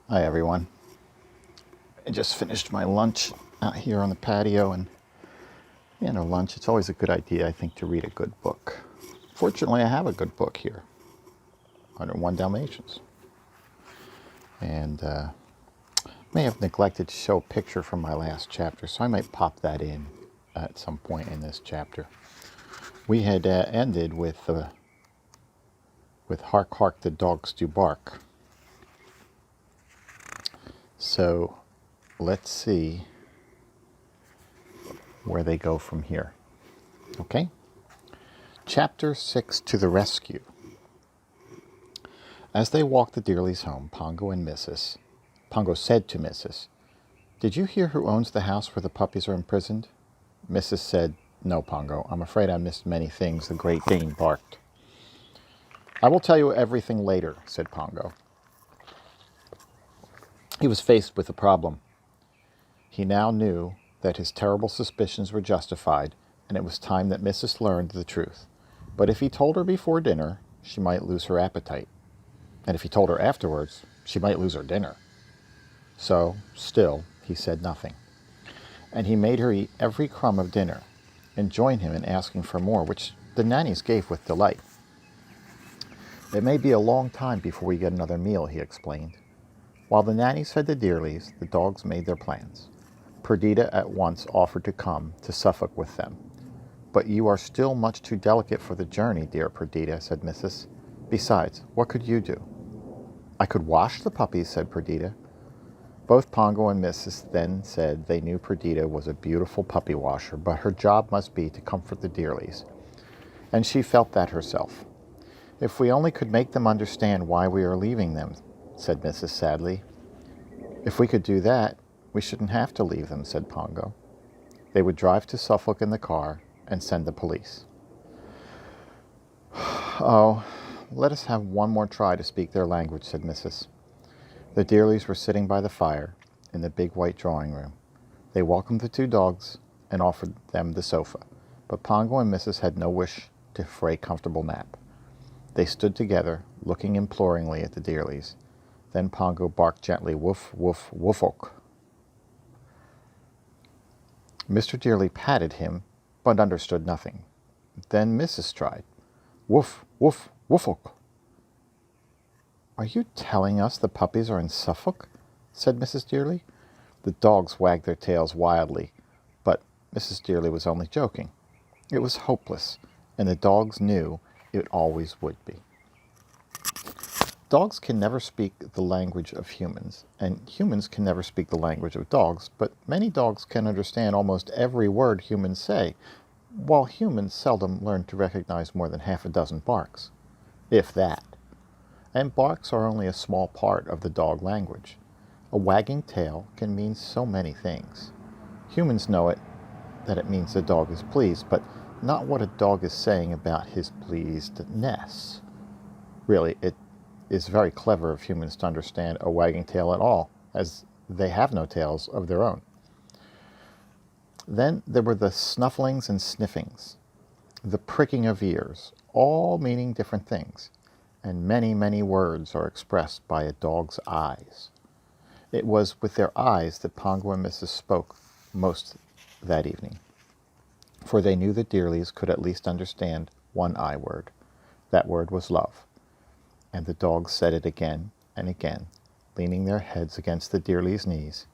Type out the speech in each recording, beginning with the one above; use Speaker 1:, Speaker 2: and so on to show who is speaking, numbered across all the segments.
Speaker 1: Hi everyone. I just finished my lunch out here on the patio, and lunch, it's always a good idea, I think, to read a good book. Fortunately, I have a good book here, 101 Dalmatians. And may have neglected to show a picture from my last chapter, so I might pop that in at some point in this chapter. We had ended with Hark Hark the Dogs Do Bark. So let's see where they go from here. Okay? Chapter 6, To the Rescue. As they walked the Dearleys home, Pongo said to Mrs., "Did you hear who owns the house where the puppies are imprisoned?" Mrs. said, "No, Pongo. I'm afraid I missed many things," the Great Dane barked. "I will tell you everything later," said Pongo. He was faced with a problem. He now knew that his terrible suspicions were justified, and it was time that Mrs. learned the truth. But if he told her before dinner, she might lose her appetite. And if he told her afterwards, she might lose her dinner. So, still, he said nothing. And he made her eat every crumb of dinner, and join him in asking for more, which the nannies gave with delight. "It may be a long time before we get another meal," he explained. While the nannies fed the Dearleys, the dogs made their plans. Perdita at once offered to come to Suffolk with them. "But you are still much too delicate for the journey, dear Perdita," said Mrs. "Besides, what could you do?" "I could wash the puppies," said Perdita. Both Pongo and Mrs. then said they knew Perdita was a beautiful puppy washer, but her job must be to comfort the Dearleys. And she felt that herself. "If we only could make them understand why we are leaving them," said Mrs. sadly. "If we could do that, we shouldn't have to leave them," said Pongo. They would drive to Suffolk in the car and send the police. "Oh, let us have one more try to speak their language," said Mrs. The Dearleys were sitting by the fire in the big white drawing room. They welcomed the two dogs and offered them the sofa, but Pongo and Mrs. had no wish for a comfortable nap. They stood together, looking imploringly at the Dearleys. Then Pongo barked gently, "Woof, woof, woofok." Mr. Dearley patted him, but understood nothing. Then Mrs. tried, "Woof, woof, woofok." "Are you telling us the puppies are in Suffolk?" said Mrs. Dearley. The dogs wagged their tails wildly, but Mrs. Dearley was only joking. It was hopeless, and the dogs knew it always would be. Dogs can never speak the language of humans, and humans can never speak the language of dogs, but many dogs can understand almost every word humans say, while humans seldom learn to recognize more than half a dozen barks, if that. And barks are only a small part of the dog language. A wagging tail can mean so many things. Humans know that it means the dog is pleased, but not what a dog is saying about his pleasedness. Really, it is very clever of humans to understand a wagging tail at all, as they have no tails of their own. Then there were the snufflings and sniffings, the pricking of ears, all meaning different things, and many, many words are expressed by a dog's eyes. It was with their eyes that Pongo and Mrs. spoke most that evening, for they knew the Dearleys could at least understand one eye word. That word was love. And the dogs said it again and again, leaning their heads against the Dearleys' knees,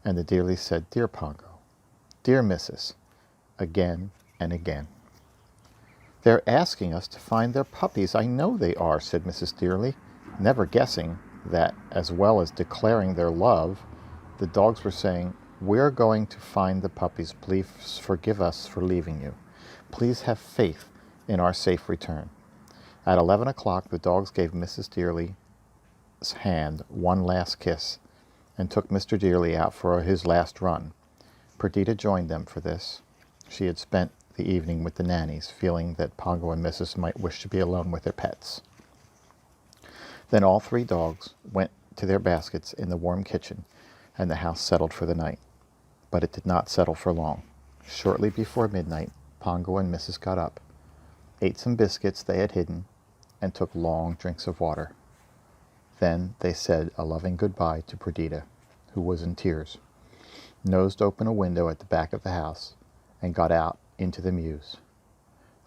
Speaker 1: and the Dearleys said, "Dear Pongo, dear Mrs.," again and again. "They're asking us to find their puppies. I know they are," said Mrs. Dearley, never guessing that, as well as declaring their love, the dogs were saying, "We're going to find the puppies. Please forgive us for leaving you. Please have faith in our safe return." At 11 o'clock, the dogs gave Mrs. Dearley's hand one last kiss and took Mr. Dearley out for his last run. Perdita joined them for this. She had spent the evening with the nannies, feeling that Pongo and Mrs. might wish to be alone with their pets. Then all three dogs went to their baskets in the warm kitchen, and the house settled for the night. But it did not settle for long. Shortly before midnight, Pongo and Mrs. got up, ate some biscuits they had hidden, and took long drinks of water. Then they said a loving goodbye to Perdita, who was in tears, nosed open a window at the back of the house, and got out into the mews.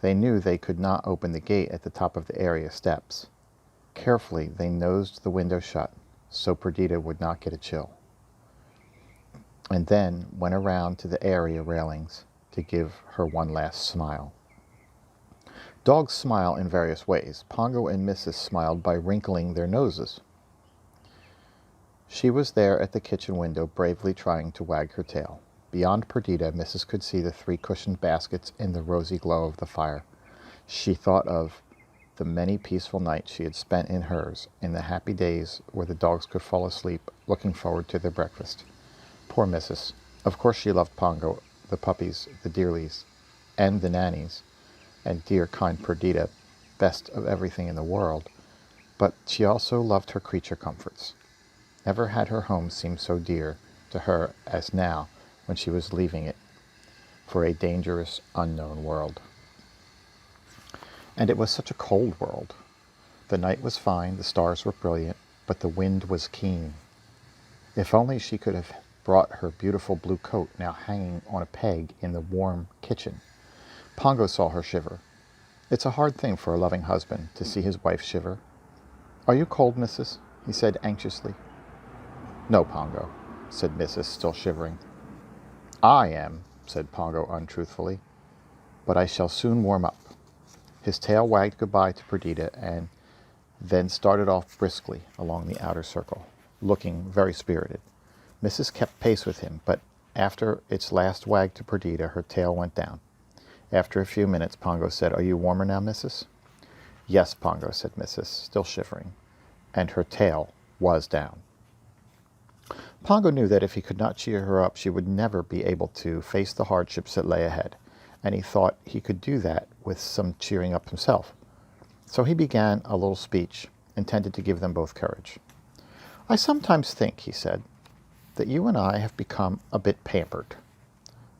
Speaker 1: They knew they could not open the gate at the top of the area steps. Carefully they nosed the window shut, so Perdita would not get a chill, and then went around to the area railings to give her one last smile. Dogs smile in various ways. Pongo and Mrs. smiled by wrinkling their noses. She was there at the kitchen window, bravely trying to wag her tail. Beyond Perdita, Mrs. could see the 3 cushioned baskets in the rosy glow of the fire. She thought of the many peaceful nights she had spent in hers, in the happy days where the dogs could fall asleep, looking forward to their breakfast. Poor Mrs. Of course she loved Pongo, the puppies, the dearlies, and the nannies, and dear kind Perdita, best of everything in the world, but she also loved her creature comforts. Never had her home seemed so dear to her as now when she was leaving it for a dangerous, unknown world. And it was such a cold world. The night was fine, the stars were brilliant, but the wind was keen. If only she could have brought her beautiful blue coat, now hanging on a peg in the warm kitchen. Pongo saw her shiver. It's a hard thing for a loving husband to see his wife shiver. "Are you cold, Mrs.?" he said anxiously. "No, Pongo," said Mrs., still shivering. "I am," said Pongo untruthfully, "but I shall soon warm up." His tail wagged goodbye to Perdita and then started off briskly along the outer circle, looking very spirited. Mrs. kept pace with him, but after its last wag to Perdita, her tail went down. After a few minutes, Pongo said, "Are you warmer now, Mrs.?" "Yes, Pongo," said Mrs., still shivering, and her tail was down. Pongo knew that if he could not cheer her up, she would never be able to face the hardships that lay ahead, and he thought he could do that with some cheering up himself. So he began a little speech, intended to give them both courage. "I sometimes think," he said, "that you and I have become a bit pampered.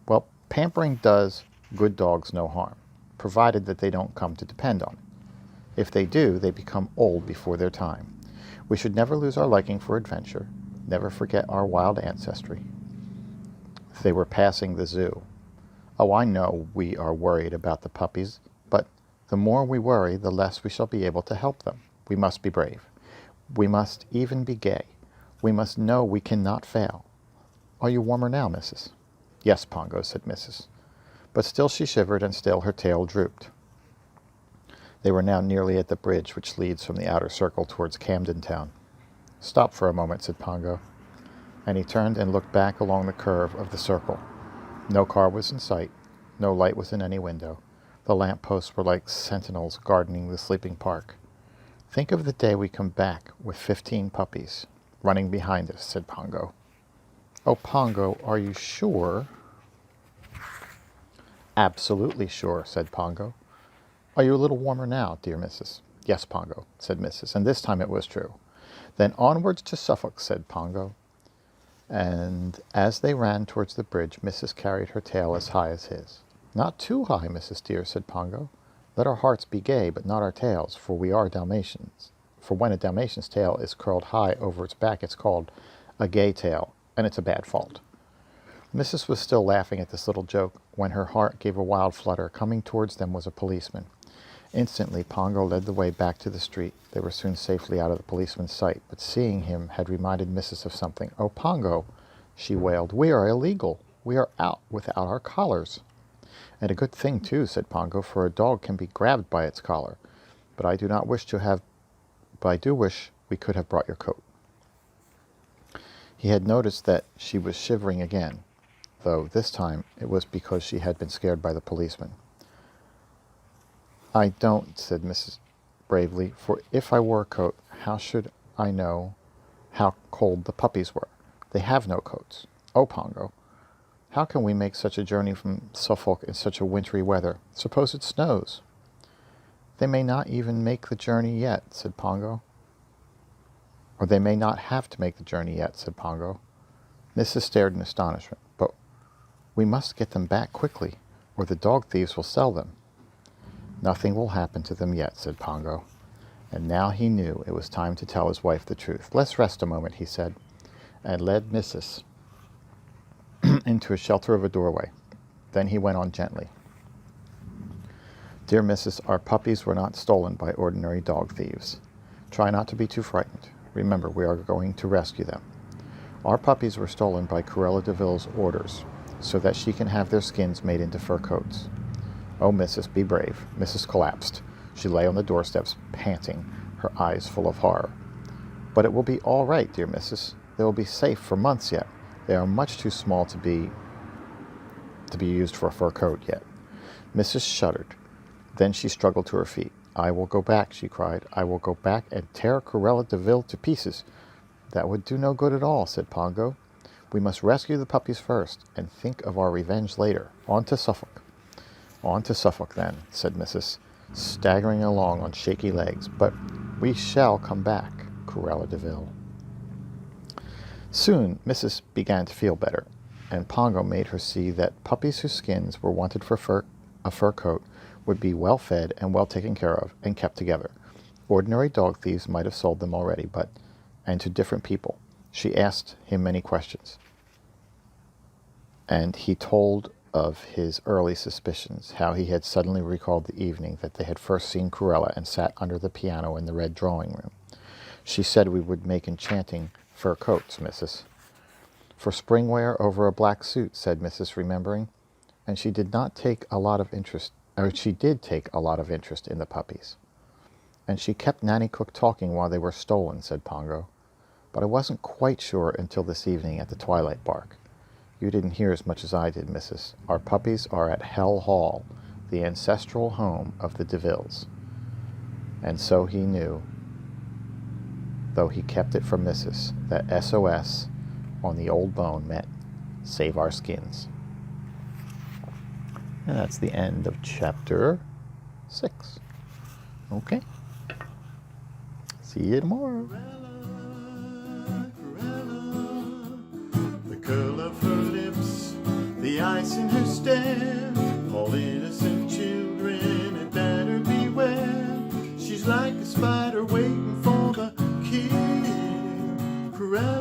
Speaker 1: Well, pampering does good dogs no harm, provided that they don't come to depend on it. If they do, they become old before their time. We should never lose our liking for adventure, never forget our wild ancestry." They were passing the zoo. "Oh, I know we are worried about the puppies, but the more we worry, the less we shall be able to help them. We must be brave. We must even be gay. We must know we cannot fail. Are you warmer now, Mrs.?" "Yes, Pongo," said Mrs. But still she shivered, and still her tail drooped. They were now nearly at the bridge which leads from the outer circle towards Camden Town. "Stop for a moment," said Pongo, and he turned and looked back along the curve of the circle. No car was in sight. No light was in any window. The lamp-posts were like sentinels guarding the sleeping park. "Think of the day we come back with 15 puppies running behind us," said Pongo. "Oh, Pongo, are you sure?" "Absolutely sure," said Pongo. "Are you a little warmer now, dear Mrs.?" "Yes, Pongo," said Mrs., and this time it was true. "Then onwards to Suffolk," said Pongo. And as they ran towards the bridge, Mrs. carried her tail as high as his. "Not too high, Mrs. dear," said Pongo. "Let our hearts be gay, but not our tails, for we are Dalmatians. For when a Dalmatian's tail is curled high over its back, it's called a gay tail, and it's a bad fault." Mrs. was still laughing at this little joke when her heart gave a wild flutter. Coming towards them was a policeman. Instantly, Pongo led the way back to the street. They were soon safely out of the policeman's sight, but seeing him had reminded Mrs. of something. "Oh, Pongo," she wailed, "we are illegal. We are out without our collars." "And a good thing, too," said Pongo, "for a dog can be grabbed by its collar. But I do wish we could have brought your coat." He had noticed that she was shivering again, though this time it was because she had been scared by the policeman. "I don't," said Mrs. bravely, "for if I wore a coat, how should I know how cold the puppies were? They have no coats. Oh, Pongo, how can we make such a journey from Suffolk in such a wintry weather? Suppose it snows?" "They may not even make the journey yet," said Pongo. "Or they may not have to make the journey yet," said Pongo. Mrs. stared in astonishment. "But we must get them back quickly, or the dog thieves will sell them." "Nothing will happen to them yet," said Pongo. And now he knew it was time to tell his wife the truth. "Let's rest a moment," he said, and led Mrs. into a shelter of a doorway. Then he went on gently. "Dear Mrs., our puppies were not stolen by ordinary dog thieves. Try not to be too frightened. Remember, we are going to rescue them. Our puppies were stolen by Cruella de Vil's orders, so that she can have their skins made into fur coats. Oh, Mrs., be brave." Mrs. collapsed. She lay on the doorsteps, panting, her eyes full of horror. "But it will be all right, dear Mrs. They will be safe for months yet. They are much too small to be used for a fur coat yet." Mrs. shuddered. Then she struggled to her feet. "I will go back," she cried. "I will go back and tear Cruella de Vil to pieces." "That would do no good at all," said Pongo. "We must rescue the puppies first, and think of our revenge later. On to Suffolk." "On to Suffolk, then," said Mrs., staggering along on shaky legs. "But we shall come back, Cruella de Vil." Soon Mrs. began to feel better, and Pongo made her see that puppies whose skins were wanted for a fur coat would be well fed and well taken care of and kept together. Ordinary dog thieves might have sold them already, and to different people. She asked him many questions, and he told of his early suspicions, how he had suddenly recalled the evening that they had first seen Cruella and sat under the piano in the red drawing room. "She said we would make enchanting fur coats, Mrs." "For spring wear over a black suit," said Mrs., remembering. "And she did take a lot of interest in the puppies. And she kept Nanny Cook talking while they were stolen," said Pongo. "But I wasn't quite sure until this evening at the Twilight Bark. You didn't hear as much as I did, Mrs. Our puppies are at Hell Hall, the ancestral home of the de Vils." And so he knew, though he kept it from Mrs., that SOS on the old bone meant save our skins. And that's the end of chapter 6. Okay. See you tomorrow.
Speaker 2: The curl of her lips, the ice in her stare, all innocent children had better beware. She's like a spider waiting for the kill. Cruella.